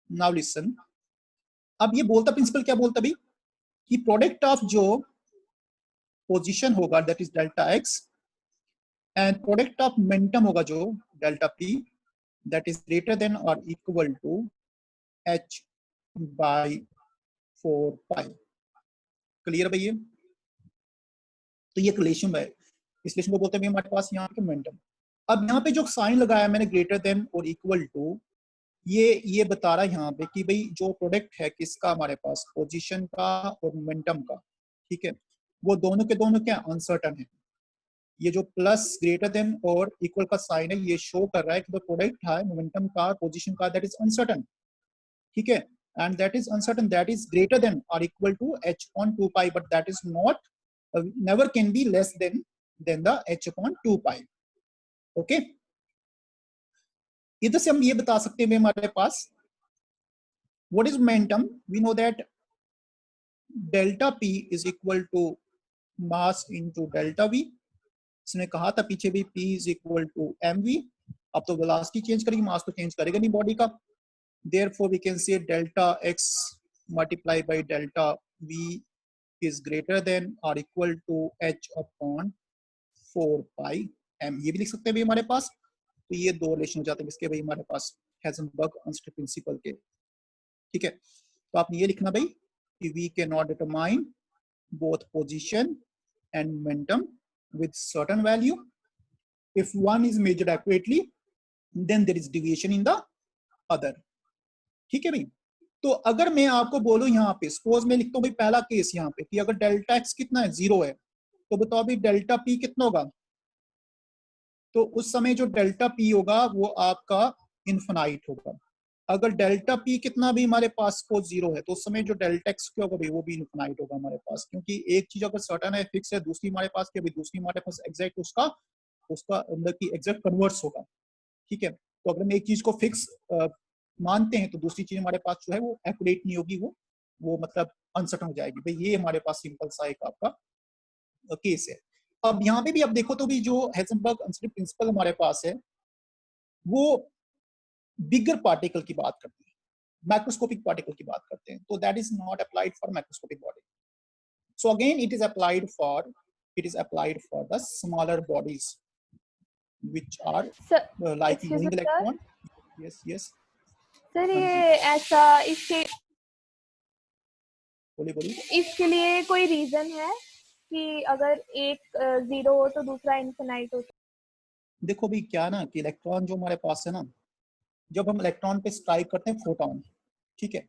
नाउ लिसन. अब ये बोलता प्रिंसिपल क्या बोलता भाई कि प्रोडक्ट ऑफ जो पोजीशन होगा that is delta x and product of momentum होगा जो delta p, that is greater than और equal to h by 4 pi. Clear भैया? तो ये रिलेशन है, इस रिलेशन को बोलते हैं हमारे पास यहाँ पे मोमेंटम. अब यहाँ पे जो साइन लगाया मैंने ग्रेटर देन और इक्वल टू, ये बता रहा है यहाँ पे कि भाई जो प्रोडक्ट है किसका हमारे पास, पोजीशन का और मोमेंटम का, ठीक है, वो दोनों के दोनों क्या अनसर्टन है. ये जो प्लस ग्रेटर देन और इक्वल का साइन है ये शो कर रहा है कि जो प्रोडक्ट है मोमेंटम का पोजीशन का दैट इज अनसर्टन. ठीक है, and that is uncertain, that is greater than or equal to h upon 2 pi, but that is not never can be less than the h upon 2 pi. okay, इधर से हम ये बता सकते हैं हमारे पास What is momentum? We know that delta P is equal to mass into delta V. इसने कहा था पीछे भी P is equal to mv. अब तो वेलोसिटी चेंज करेगी, मास तो चेंज करेगा नहीं बॉडी का. Therefore we can say delta x multiplied by delta V is greater than or equal to h upon 4 pi m. ये भी लिख सकते हैं भाई हमारे पास. तो ये दो रिलेशन हो जाते हैं इसके भाई हमारे पास हेजनबर्ग अनस्टेड प्रिंसिपल के. ठीक है, तो आपने ये लिखना भाई कि we cannot determine both position and momentum with certain value. If one is measured accurately, then there is deviation in the other. ठीक है भाई. तो अगर मैं आपको बोलूं यहाँ पे सपोज मैं लिखता हूँ भाई पहला केस यहाँ पे कि अगर डेल्टा एक्स कितना है 0 है, तो बताओ भाई डेल्टा पी कितना होगा. तो उस समय जो डेल्टा पी होगा वो आपका इनफिनाइट होगा. अगर डेल्टा पी कितना भी हमारे पास सपोज 0 है, तो उस समय जो डेल्टा एक्स क्या होगा भाई वो भी इनफिनाइट होगा हमारे पास. क्योंकि एक चीज अगर सर्टेन है, फिक्स है, दूसरी हमारे पास क्या, दूसरी हमारे पास एग्जैक्ट उसका अंदर की एग्जैक्ट कन्वर्स होगा. ठीक है, तो अगर हम एक चीज को फिक्स मानते हैं तो दूसरी चीज हमारे पास जो है वो एक्यूरेट नहीं होगी, वो मतलब अनसर्टन हो जाएगी भाई. ये हमारे पास सिंपल सा एक आपका केस है. अब यहाँ पे भी आप देखो तो भी जो हेजनबर्ग अनस्टेड प्रिंसिपल हमारे पास है वो बिगर पार्टिकल की बात करते हैं, मैक्रोस्कोपिक पार्टिकल की बात करते हैं. तो that is not applied for macroscopic body. So again it is applied for the smaller bodies which are like excuse moving me, electron. Yes. Sir ये ऐसा बोलिए. इसके लिए कोई रीजन है कि अगर एक 0 हो तो दूसरा इनफिनाइट हो? देखो भाई क्या ना कि इलेक्ट्रॉन जो हमारे पास है ना, जब हम इलेक्ट्रॉन पे स्ट्राइक करते हैं फोटॉन, ठीक है,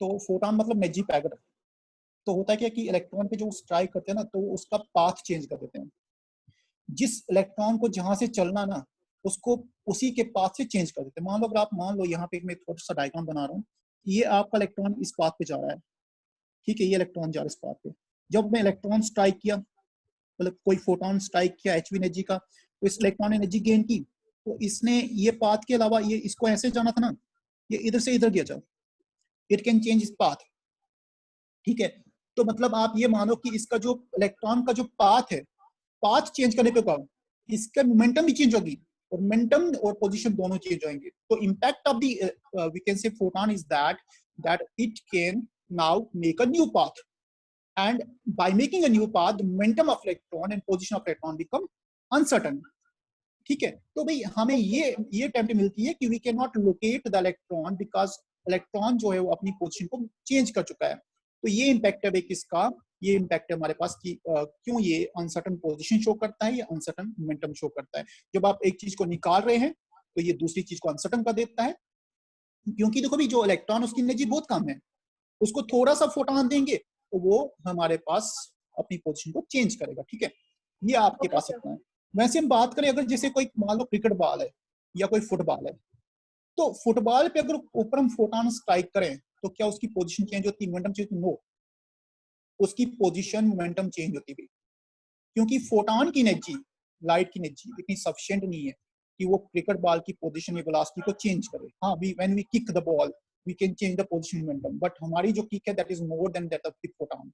तो फोटॉन मतलब एनर्जी पैकेट. तो होता है क्या कि इलेक्ट्रॉन पे जो स्ट्राइक करते हैं ना, तो उसका पाथ चेंज कर देते हैं. जिस इलेक्ट्रॉन को जहां से चलना ना, उसको उसी के पाथ से चेंज कर देते हैं. मान लो अगर आप मान लो यहाँ पे मैं थोड़ा सा डायग्राम बना रहा हूँ, ये आपका इलेक्ट्रॉन इस पाथ पे जा रहा है. ठीक है, ये इलेक्ट्रॉन जा रहा है इस पाथ पे. जब मैं इलेक्ट्रॉन स्ट्राइक किया, मतलब कोई फोटोन स्ट्राइक किया एचवी एनर्जी का, तो इस इलेक्ट्रॉन ने एनर्जी गेन की, तो इसने ये पाथ के अलावा ये इसको ऐसे जाना था ना, ये इधर से इधर गया. इट कैन चेंज इस पाथ. ठीक है, तो मतलब आप ये मानो कि इसका जो इलेक्ट्रॉन का जो पाथ है, पाथ चेंज करने पे क्या इसका मोमेंटम भी चेंज होगी, और मोमेंटम और पोजीशन दोनों चेंज होंगे. तो impact of the we can say photon is that it can now make a new path, and by making a new path the momentum of electron and position of electron become uncertain. ठीक है, तो भाई हमें ये temperature मिलती है कि we cannot locate the electron because electron जो है वो अपनी पोजीशन को चेंज कर चुका है. तो ये इम्पैक्ट है भाई किसका, ये इम्पैक्ट है हमारे पास कि क्यों ये अनसर्टन पोजीशन शो करता है, ये अनसर्टन मोमेंटम शो करता है. जब आप एक चीज को निकाल रहे हैं तो ये दूसरी चीज को अनसर्टन कर देता है. क्योंकि देखो भाई जो इलेक्ट्रॉन उसकी एनर्जी बहुत कम है, उसको थोड़ा सा फोटोन देंगे तो वो हमारे पास अपनी पोजीशन को चेंज करेगा. ठीक है, ये आपके पास इतना है. वैसे हम बात करें अगर जैसे कोई मान लो क्रिकेट बॉल है या कोई फुटबॉल है, तो फुटबॉल पे अगर ऊपर हम फोटोन स्ट्राइक करें तो क्या उसकी पोजीशन चेंज होती है, मोमेंटम चेंज? नो, उसकी पोजीशन मोमेंटम चेंज होती है. क्योंकि फोटोन की एनर्जी, लाइट की एनर्जी इतनी सफिशिएंट नहीं है कि वो क्रिकेट बॉल की पोजीशन या वेलोसिटी को चेंज करे. हाँ, when we kick the ball we can change the position momentum, but हमारी जो किक है that is more than that of the photon.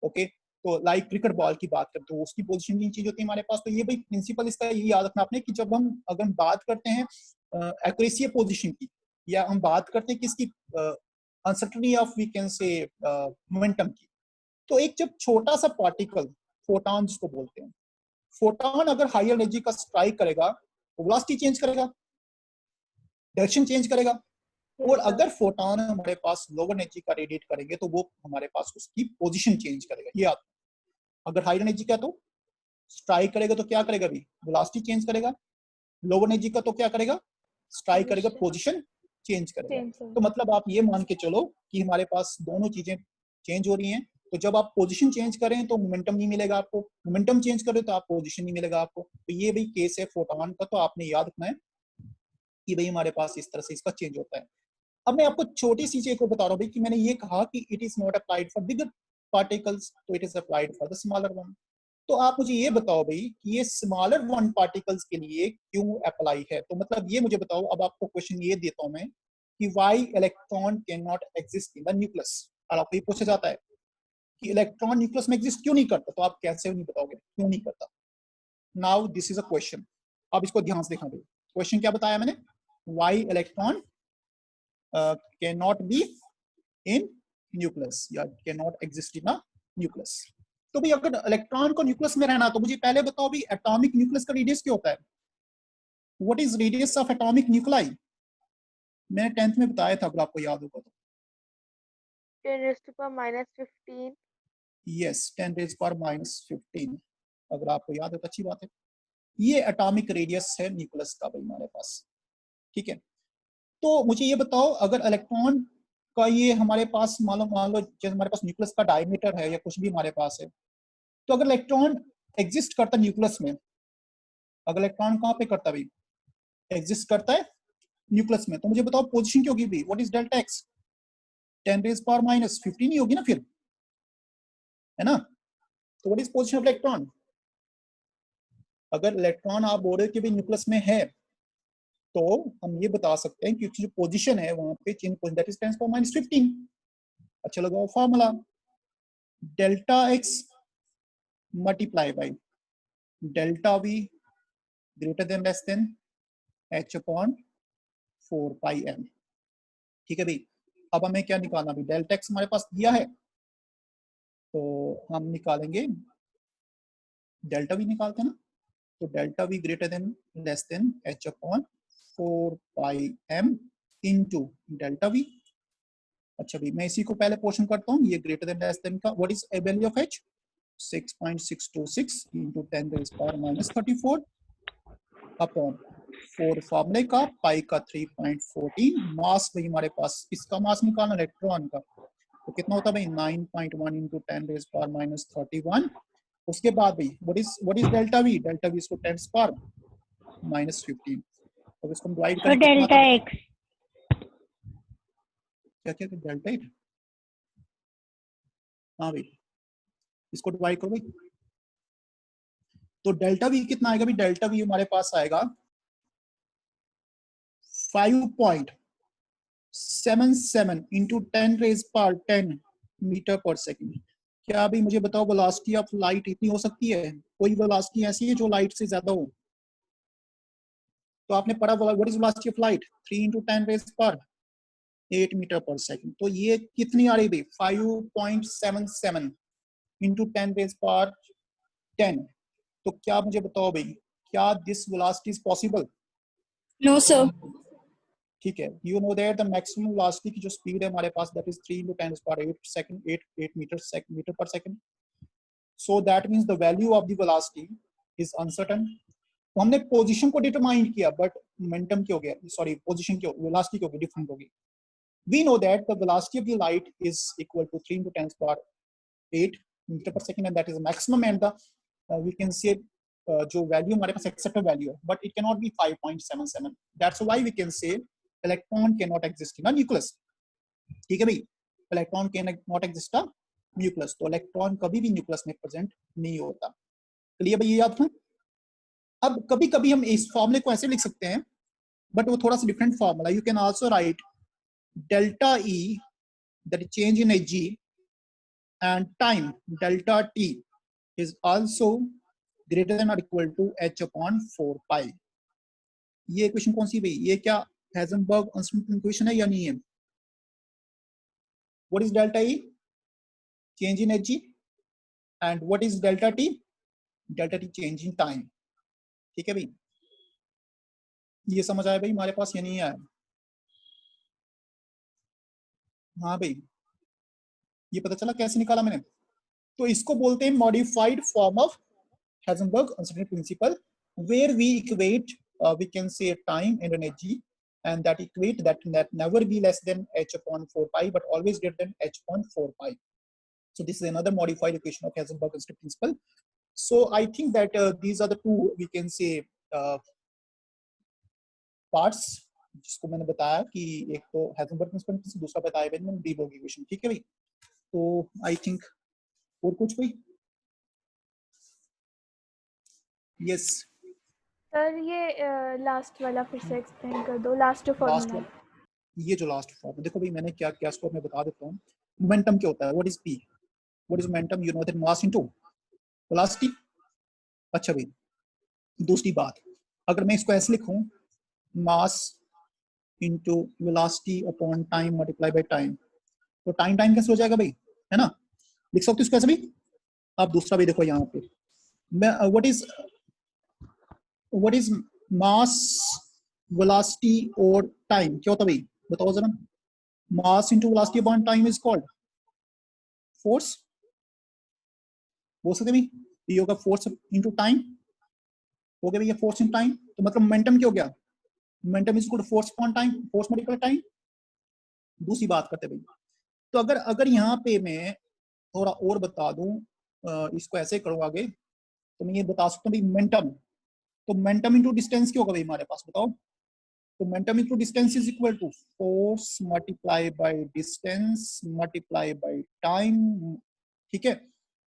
Okay, तो like क्रिकेट बॉल की बात करते हैं तो उसकी पोजीशन की चीज होती है हमारे पास. तो ये भाई प्रिंसिपल इसका ये याद रखना आपने कि जब हम अगर बात करते हैं एक्यूरेसी पोजीशन की, या हम बात करते हैं किसकी, uncertainty of we can say momentum की, तो एक जब छोटा सा पार्टिकल फोटॉन जिसको बोलते हैं, फोटॉन अगर हाई एनर्जी का स्ट्राइक करेगा, वेलोसिटी चेंज करेगा, डायरेक्शन चेंज करेगा. और अगर फोटोन हमारे पास लोअर एनर्जी का रेडिएट करेंगे तो वो हमारे पास उसकी पोजीशन चेंज करेगा. ये आप अगर हाई एनर्जी का तो स्ट्राइक करेगा तो क्या करेगा भी, वेलोसिटी चेंज करेगा. लोअर एनर्जी का तो क्या करेगा, स्ट्राइक करेगा, पोजीशन चेंज करेगा. तो मतलब आप ये मान के चलो कि हमारे पास दोनों चीजें चेंज हो रही हैं. तो जब आप पोजीशन चेंज करें तो मोमेंटम नहीं मिलेगा आपको, मोमेंटम चेंज करें तो आप पोजीशन नहीं मिलेगा आपको. तो ये भाई केस है फोटोन का. तो आपने याद रखना है कि भाई हमारे पास इस तरह से इसका चेंज होता है. अब मैं आपको छोटी सी चीज को बता रहा हूँ भाई कि मैंने ये कहा कि it is not applied for bigger particles, तो it is applied for the smaller one. तो आप मुझे ये बताओ भाई कि ये स्मॉलर वन पार्टिकल्स के लिए क्यों अप्लाई है. तो मतलब ये मुझे बताओ. अब आपको क्वेश्चन ये देता हूं मैं कि why electron can not exist in the nucleus. और आपको ये पूछा जाता है कि इलेक्ट्रॉन न्यूक्लियस में एग्जिस्ट क्यों नहीं करता, तो आप कैसे नहीं बताओगे क्यों नहीं करता। Now this is a question, अब इसको ध्यान से देखना। क्वेश्चन क्या बताया मैंने, why electron can not be in nucleus या can not exist in a nucleus. तो भाई अगर इलेक्ट्रॉन को न्यूक्लियस में रहना तो मुझे पहले बताओ भी एटॉमिक न्यूक्लियस का रेडियस क्या होता है, what is radius of atomic nuclei. मैंने 10th में बताया था अगर आपको याद होगा तो। 10 raised to power minus 15. Yes 10 raise power -15, अगर आपको याद है तो अच्छी बात है। ये एटॉमिक रेडियस है न्यूक्लियस का भाई हमारे पास, ठीक है। तो मुझे ये बताओ अगर इलेक्ट्रॉन का ये हमारे पास मान लो जैसे हमारे पास न्यूक्लियस का डायमीटर है या कुछ भी हमारे पास है, तो अगर इलेक्ट्रॉन एग्जिस्ट करता न्यूक्लियस में, अगर इलेक्ट्रॉन कहाँ पे करता भाई, एग्जिस्ट करता है न्यूक्लियस में, तो मुझे बताओ पोजीशन क्या होगी भाई, what is delta x, 10 raise power -15 ही होगी ना फिर, है ना। तो what is position of electron, अगर इलेक्ट्रॉन आप बोल रहे हो कि भाई न्यूक्लियस में है, तो हम ये बता सकते हैं कि उसकी जो पोजीशन है वहां पे change position that is 10 power -15। अच्छा लगाओ formula, delta x multiply by delta V greater than less than h upon 4 pi m, ठीक है भाई। अब हमें क्या निकालना भाई, डेल्टा एक्स हमारे पास दिया है तो हम निकालेंगे डेल्टा वी निकालते हैं ना, तो delta V greater than less than h upon 4 pi m into delta we. अच्छा भाई मैं इसी को पहले पोर्शन करता हूँ, ये ग्रेटर देन लेस देन का what is a value of h 6.626 into 10 raise power -34 upon 4 फार्मूले का, पाई का 3.14, मास भाई हमारे पास इसका मास निकालना इलेक्ट्रॉन का, तो कितना होता है भाई 9.1 इंटू 10 रेज़ पावर -31। उसके बाद भाई what is delta we, delta we इसको 10 पावर -15, तो इसको डिवाइड तो करें कितना डेल्टा आता है, एक्स क्या क्या डेल्टा एट, हाँ भाई इसको डिवाइड करो भाई, तो डेल्टा वी कितना आएगा भाई, डेल्टा वी हमारे पास आएगा 5.77 into 10 raise power 10 metre per second. क्या भाई मुझे बताओ वेलोसिटी ऑफ लाइट इतनी हो सकती है, कोई वेलोसिटी ऐसी है जो लाइट से ज्यादा हो, तो आपने पढ़ा what is velocity of light 3 into 10 raise power 8 metre per second, तो ये कितनी आ रही भाई 5.77 इंटू 10 रेज़ पावर 10। तो क्या मुझे बताओ भाई क्या this velocity is possible, no sir ठीक है। You know that the maximum velocity की जो स्पीड है हमारे पास that is 3 into 10 power 8 second 8 metre per second, so that means the value of the velocity is uncertain. तो हमने position को डिटरमाइन किया बट मोमेंटम क्या हो गया, सॉरी पोजीशन क्या वेलोसिटी क्या होगी डिफरेंट होगी। We know that the velocity of the light is equal to 3 into 10 power 8 metre per second and that is maximum and the we can say जो value हमारे पास एक्सेप्टेबल वैल्यू है but it can not be 5.77, that's why we can say electron can not exist in a nucleus, ठीक है भाई, electron can not exist a nucleus, तो electron कभी भी न्यूक्लियस में प्रेजेंट नहीं होता। क्लियर भाई ये याद था। अब कभी कभी हम इस फॉर्मूले को ऐसे लिख सकते हैं बट वो थोड़ा सा different formula, you can also right delta E that change in H G and time delta t is also greater than or equal to h upon 4 pi। ये इक्वेशन कौन सी भाई, ये क्या हेजनबर्ग आइंस्टीन इक्वेशन है या नहीं है। What is delta E, change in H G, and what is delta T, delta T change in time, ठीक है भाई। ये समझ आया भाई हमारे पास या नहीं आया, हाँ भाई ये पता चला कैसे निकाला मैंने। तो इसको बोलते हैं modified form of Heisenberg uncertainty principle, where we equate we can say time and energy, and that equate that never be less than h upon 4 pi but always greater than h upon 4 pi. So this is another modified equation of Heisenberg uncertainty principle. So I think that these are the two we can say parts जिसको मैंने बताया कि एक तो Heisenberg principle दूसरा बताया मैंने de Broglie equation, ठीक है भाई। तो I think और कुछ भाई, yes सर ये लास्ट वाला फिर से एक्सप्लेन कर दो, लास्ट last फॉर्मूला। one ये जो लास्ट फॉर्म, देखो भाई मैंने क्या क्या इसको मैं बता देता हूँ। मोमेंटम क्या होता है, what is P, what is momentum, you know that mass into velocity. अच्छा भाई दूसरी बात, अगर मैं इसको ऐसे लिखूं, mass into velocity upon time multiply by time, तो टाइम टाइम कैसे हो जाएगा भाई, है ना, लिख सकते हो इसको ऐसे भी। आप दूसरा भी देखो यहाँ पे, मैं व्हाट इज मास वेलोसिटी और टाइम क्या होता है भाई, बताओ जरा। Mass into velocity upon time is called force, बोल सकते भाई, ये होगा फोर्स इनटू टाइम, हो गया भैया फोर्स इन टाइम। तो मतलब मोमेंटम क्या हो गया, momentum is equal to force upon time, force multiply time. दूसरी बात करते भाई, तो अगर अगर यहाँ पे मैं थोड़ा और बता दूं, इसको ऐसे करूँ आगे, तो मैं ये बता सकता हूँ भाई मोमेंटम, तो मोमेंटम इनटू डिस्टेंस क्या होगा भाई हमारे पास, बताओ। तो momentum into distance is equal to force multiply by distance multiply by time, ठीक है,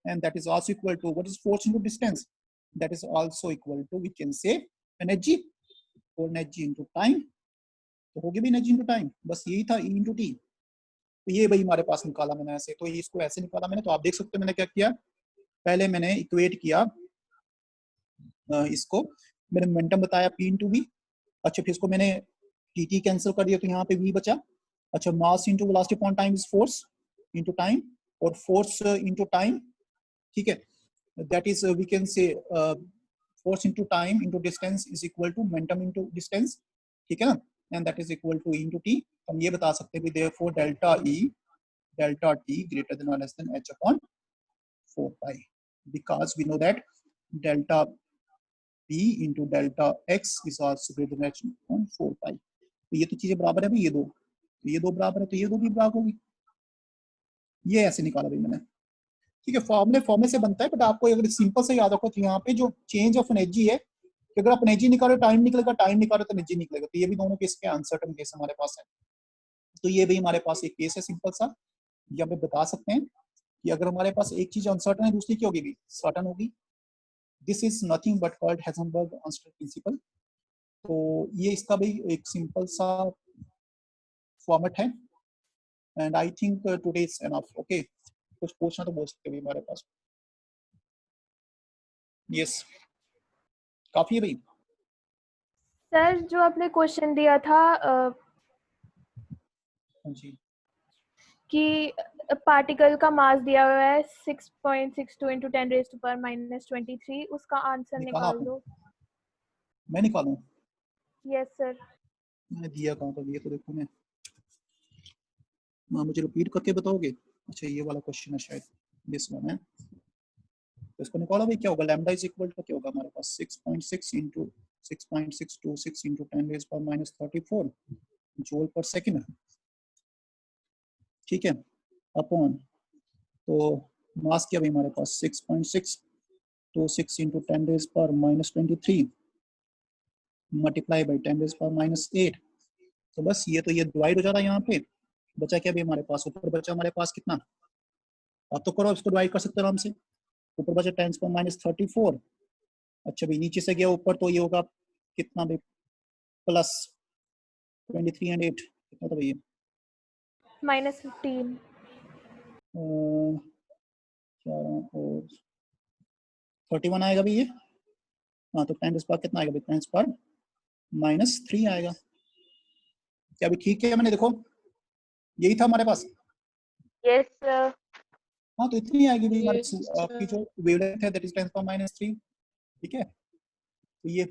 and that is also equal to what is force into distance, that is also equal to we can say energy, और energy into time, तो हो गया भी energy into time, बस यही था, ई इनटू टी। तो ये भाई हमारे पास निकाला मैंने ऐसे, तो इसको ऐसे निकाला मैंने, तो आप देख सकते हो मैंने क्या किया, पहले मैंने इक्वेट किया इसको, मैंने मोमेंटम बताया पी इंटू वी, अच्छा फिर इसको मैंने टी टी कैंसिल कर दिया तो यहाँ पे वी बचा, अच्छा mass into velocity upon time is force into time, और फोर्स इंटू टाइम, ठीक है, that is we can say force into time into distance is equal to momentum into distance, ठीक है ना, and that is equal to e into t. हम ये बता सकते हैं therefore delta t greater than और less than h upon 4 pi, because we know that delta p into delta x is also greater than h upon 4 pi। तो ये तो चीजें बराबर है भाई, ये दो, तो ये दो बराबर है, तो ये दो भी बराबर होगी, ये ऐसे निकाला भाई मैंने, ठीक है। फॉर्मूले से बनता है, बट आपको अगर सिंपल से याद रखो तो यहाँ पे जो चेंज ऑफ एनर्जी है, कि अगर आप एनर्जी निकालो टाइम निकलेगा, टाइम निकालो तो एनर्जी निकलेगा, तो ये भी दोनों केस के अनसर्टन केस हमारे पास है। तो ये भी हमारे पास एक केस है सिंपल सा, ये हमें बता सकते हैं कि अगर हमारे पास एक चीज अनसर्टन है दूसरी क्या होगी भी सर्टन होगी। This is nothing but called Heisenberg uncertain principle. तो ये इसका भी एक सिंपल सा फॉर्मेट है, and I think today is enough. Okay, कुछ पूछना तो बोल सकते हैं हमारे पास। यस, काफी है भाई। सर जो आपने क्वेश्चन दिया था जी कि पार्टिकल का मास दिया हुआ है 6.62 into 10 raised to power minus 23, उसका आंसर निकाला निकाल आपने, दो। मैं निकालूं, यस सर। मैं दिया कहाँ तो, ये तो देखो मैं, मुझे रिपीट करके बताओगे। अच्छा ये वाला क्वेश्चन है शायद, दिस वन है, तो इसको निकालो भाई, क्या होगा, लैम्डा इज इक्वल टू क्या होगा हमारे पास 6.6 into 6.626 into 10 raise power minus 34 joule per second, ठीक है, अपॉन, तो मास क्या भाई हमारे पास 6.626 into 10 raise power minus 23 multiply by 10 raise power minus 8। तो बस ये तो ये डिवाइड हो जा रहा है, यहाँ पे बचा क्या भाई हमारे पास, ऊपर बचा हमारे पास कितना, आप तो करो, इसको डिवाइड कर सकते हो आराम से, ऊपर बचा 10 पावर माइनस 34, अच्छा भाई नीचे से गया ऊपर, तो ये होगा कितना भाई, प्लस 23 एंड 8 कितना था भैया, -15 और 31 आएगा भाई ये, हाँ तो 10 पावर कितना आएगा भाई, 10 पावर माइनस 3 आएगा, क्या अभी ठीक है, मैंने देखो यही था हमारे पास, Yes, sir. हाँ तो इतनी आएगी भाई हमारे Yes, आपकी sir. जो वेवलेंथ है दैट इज 10 पावर माइनस 3, ठीक है, तो ये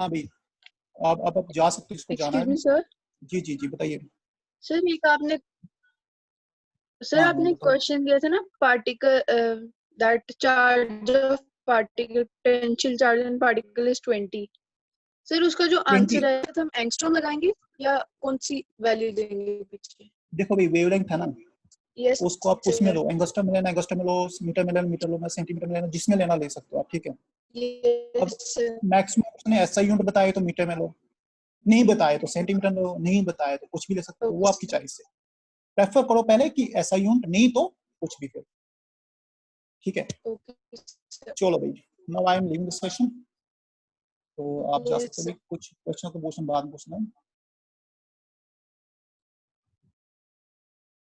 हाँ भाई आप जा सकते हो, इसको जाना एक्सक्यूज है। मी सर। जी जी जी बताइए। सर एक आपने सर हाँ हाँ आपने बताओ, क्वेश्चन दिया था ना, particle that charge of particle potential charge and particle is 20। Sir उसका जो 20, आंसर है तो हम एंगस्ट्रॉम लगाएंगे या कौन सी वैल्यू देंगे पीछे? देखो भाई वेवलेंथ है ना, यस उसको आप उसमें सर। लो, एंगस्ट्रम में लेना एंगस्ट्रम में लो, मीटर में लेना मीटर लो, सेंटीमीटर में लेना, जिसमें लेना ले सकते हो आप, ठीक है। अब यस सर। मैक्सिमम उसने ऐसा यूनिट बताया तो मीटर में लो, नहीं बताया तो सेंटीमीटर में लो, नहीं बताया तो कुछ भी ले सकते हो, वो ओके आपकी चॉइस है। प्रेफर करो पहले कि ऐसा यूनिट, नहीं तो कुछ भी फिर, ठीक है। Okay sir. चलो भाई, now I am leaving this session, तो आप जा सकते हो यस भाई, कुछ क्वेश्चन तो पूछना बाद में पूछना है।